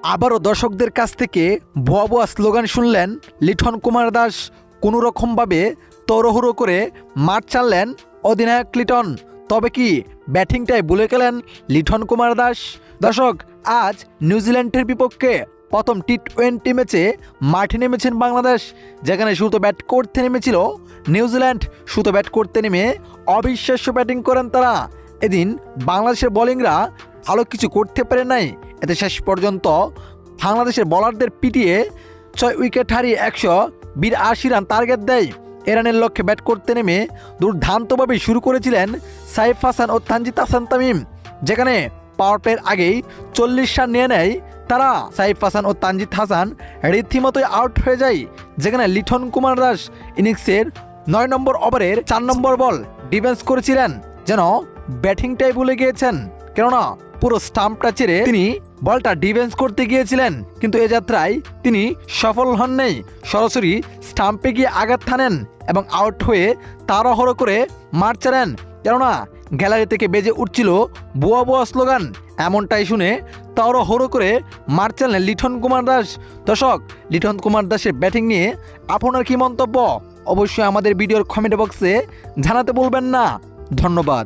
আবারও দর্শকদের কাছ থেকে ভুয়া ভুয়া স্লোগান শুনলেন লিটন কুমার দাস। কোনো রকমভাবে তড়িঘড়ি করে মাঠ ছাড়লেন অধিনায়ক লিটন। তবে কি ব্যাটিংটাই ভুলে গেলেন লিটন কুমার দাস? দর্শক, আজ নিউজিল্যান্ডের বিপক্ষে প্রথম টি-20 ম্যাচে মাঠে নেমেছেন বাংলাদেশ, যেখানে শুধু ব্যাট করতে নেমেছিল নিউজিল্যান্ড। শুধু ব্যাট করতে নেমে অবিশ্বাস্য ব্যাটিং করেন তারা। এদিন বাংলাদেশের বোলিংরা ভালো কিছু করতে পারে নাই। এতে শেষ পর্যন্ত বাংলাদেশের বোলারদের পিটিয়ে 6 উইকেট হারিয়ে 182 রান টার্গেট দেয়। এ রানের লক্ষ্যে ব্যাট করতে নেমে দুর্দান্তভাবে শুরু করেছিলেন সাইফ হাসান ও তানজিদ হাসান তামিম, যেখানে পাওয়ার প্লের আগেই 40 রান নিয়ে নেয় তারা। সাইফ হাসান ও তানজিদ হাসান রীতিমতোই আউট হয়ে যায়, যেখানে লিটন কুমার দাস ইনিংসের 9 নম্বর ওভারের 4 নম্বর বল ডিফেন্স করেছিলেন, যেন ব্যাটিংটাই ভুলে গিয়েছেন। কেননা পুরো স্টাম্পটা ছেড়ে তিনি বলটা ডিফেন্স করতে গিয়েছিলেন, কিন্তু এ যাত্রায় তিনি সফল হন নাই। সরাসরি স্টাম্পে গিয়ে আঘাত হানেন এবং আউট হয়ে তাড়াহুড়ো করে মাঠ ছাড়েন। কেননা গ্যালারি থেকে বেজে উঠছিল ভুয়া ভুয়া স্লোগান। এমনটাই শুনে তাড়াহুড়ো করে মাঠ ছাড়লেন লিটন কুমার দাস। দর্শক, লিটন কুমার দাসের ব্যাটিং নিয়ে আপনার কি মন্তব্য? অবশ্যই আমাদের ভিডিওর কমেন্ট বক্সে জানাতে বলবেন না। ধন্যবাদ।